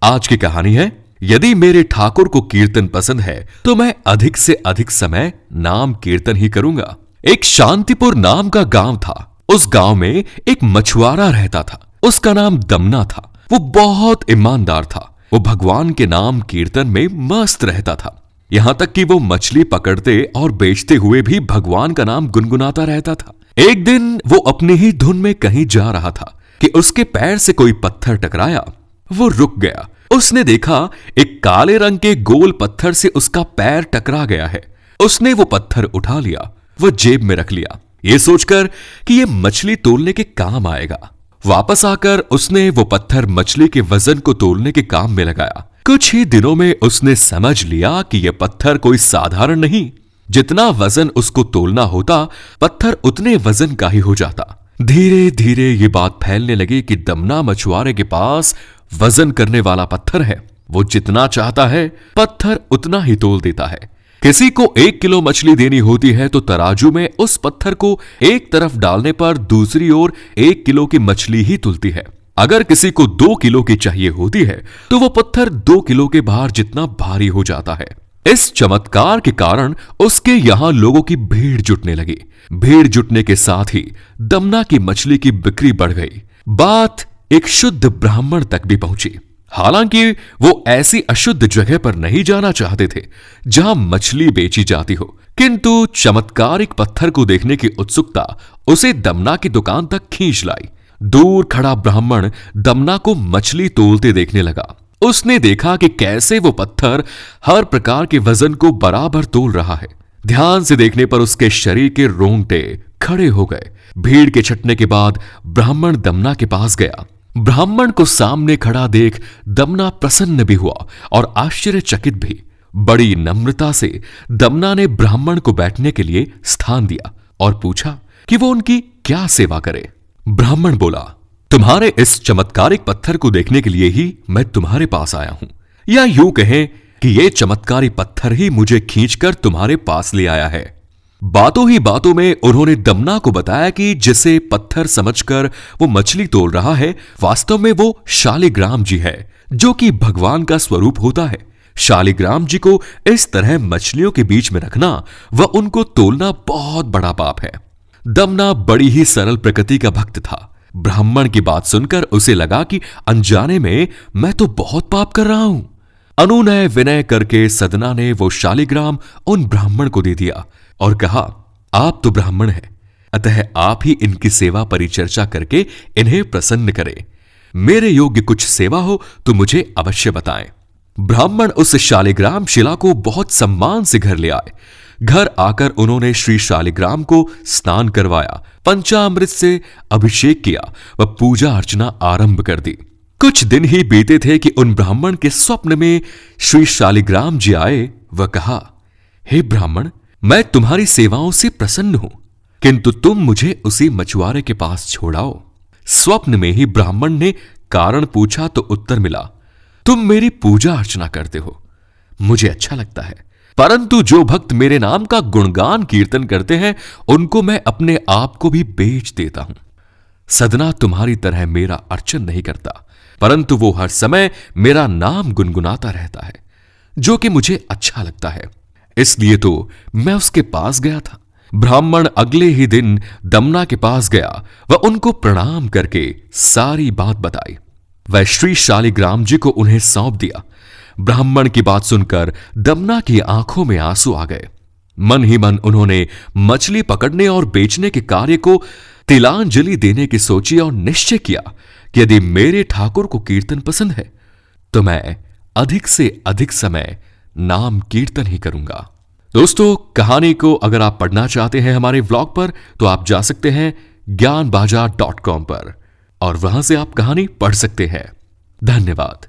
आज की कहानी है, यदि मेरे ठाकुर को कीर्तन पसंद है तो मैं अधिक से अधिक समय नाम कीर्तन ही करूंगा। एक शांतिपुर नाम का गांव था। उस गांव में एक मछुआरा रहता था। उसका नाम दमना था। वो बहुत ईमानदार था। वो भगवान के नाम कीर्तन में मस्त रहता था। यहां तक कि वो मछली पकड़ते और बेचते हुए भी भगवान का नाम गुनगुनाता रहता था। एक दिन वो अपनी ही धुन में कहीं जा रहा था कि उसके पैर से कोई पत्थर टकराया। वो रुक गया। उसने देखा एक काले रंग के गोल पत्थर से उसका पैर टकरा गया है। उसने वो पत्थर उठा लिया, वो जेब में रख लिया, ये सोचकर कि ये मछली तोलने के काम आएगा। वापस आकर उसने वो पत्थर मछली के वजन को तोलने के काम में लगाया। कुछ ही दिनों में उसने समझ लिया कि यह पत्थर कोई साधारण नहीं। जितना वजन उसको तोलना होता, पत्थर उतने वजन का ही हो जाता। धीरे धीरे ये बात फैलने लगी कि दमना मछुआरे के पास वजन करने वाला पत्थर है। वो जितना चाहता है पत्थर उतना ही तोल देता है। किसी को 1 किलो मछली देनी होती है तो तराजू में उस पत्थर को एक तरफ डालने पर दूसरी ओर 1 किलो की मछली ही तुलती है। अगर किसी को 2 किलो की चाहिए होती है तो वो पत्थर 2 किलो के भार जितना भारी हो जाता है। इस चमत्कार के कारण उसके यहां लोगों की भीड़ जुटने लगी। भीड़ जुटने के साथ ही दमना की मछली की बिक्री बढ़ गई। बात एक शुद्ध ब्राह्मण तक भी पहुंची। हालांकि वो ऐसी अशुद्ध जगह पर नहीं जाना चाहते थे जहां मछली बेची जाती हो, किंतु चमत्कारिक पत्थर को देखने की उत्सुकता उसे दमना की दुकान तक खींच लाई। दूर खड़ा ब्राह्मण दमना को मछली तोलते देखने लगा। उसने देखा कि कैसे वो पत्थर हर प्रकार के वजन को बराबर तोल रहा है। ध्यान से देखने पर उसके शरीर के रोंगटे खड़े हो गए। भीड़ के छटने के बाद ब्राह्मण दमना के पास गया। ब्राह्मण को सामने खड़ा देख दमना प्रसन्न भी हुआ और आश्चर्यचकित भी। बड़ी नम्रता से दमना ने ब्राह्मण को बैठने के लिए स्थान दिया और पूछा कि वो उनकी क्या सेवा करे। ब्राह्मण बोला, तुम्हारे इस चमत्कारिक पत्थर को देखने के लिए ही मैं तुम्हारे पास आया हूं, या यूं कहें कि ये चमत्कारी पत्थर ही मुझे खींचकर तुम्हारे पास ले आया है। बातों ही बातों में उन्होंने दमना को बताया कि जिसे पत्थर समझकर वो मछली तोल रहा है, वास्तव में वो शालिग्राम जी है, जो कि भगवान का स्वरूप होता है। शालिग्राम जी को इस तरह मछलियों के बीच में रखना व उनको तोलना बहुत बड़ा पाप है। दमना बड़ी ही सरल प्रकृति का भक्त था। ब्राह्मण की बात सुनकर उसे लगा कि अनजाने में मैं तो बहुत पाप कर रहा हूं। अनुनय विनय करके सदना ने वो शालिग्राम उन ब्राह्मण को दे दिया और कहा, आप तो ब्राह्मण हैं, अतः आप ही इनकी सेवा परिचर्चा करके इन्हें प्रसन्न करें। मेरे योग्य कुछ सेवा हो तो मुझे अवश्य बताएं। ब्राह्मण उस शालिग्राम शिला को बहुत सम्मान से घर ले आए। घर आकर उन्होंने श्री शालिग्राम को स्नान करवाया, पंचामृत से अभिषेक किया व पूजा अर्चना आरंभ कर दी। कुछ दिन ही बीते थे कि उन ब्राह्मण के स्वप्न में श्री शालिग्राम जी आए व कहा, हे ब्राह्मण, मैं तुम्हारी सेवाओं से प्रसन्न हूं, किंतु तुम मुझे उसी मछुआरे के पास छोड़ाओ। स्वप्न में ही ब्राह्मण ने कारण पूछा तो उत्तर मिला, तुम मेरी पूजा अर्चना करते हो, मुझे अच्छा लगता है, परंतु जो भक्त मेरे नाम का गुणगान कीर्तन करते हैं उनको मैं अपने आप को भी बेच देता हूं। सदना तुम्हारी तरह मेरा अर्चन नहीं करता, परंतु वो हर समय मेरा नाम गुनगुनाता रहता है, जो कि मुझे अच्छा लगता है, इसलिए तो मैं उसके पास गया था। ब्राह्मण अगले ही दिन दमना के पास गया व उनको प्रणाम करके सारी बात बताई। वह श्री शालिग्राम जी को उन्हें सौंप दिया। ब्राह्मण की बात सुनकर दमना की आंखों में आंसू आ गए। मन ही मन उन्होंने मछली पकड़ने और बेचने के कार्य को तिलांजलि देने की सोची और निश्चय किया कि यदि मेरे ठाकुर को कीर्तन पसंद है तो मैं अधिक से अधिक समय नाम कीर्तन ही करूंगा। दोस्तों, कहानी को अगर आप पढ़ना चाहते हैं हमारे व्लॉग पर तो आप जा सकते हैं ज्ञानबाजार.com पर और वहां से आप कहानी पढ़ सकते हैं। धन्यवाद।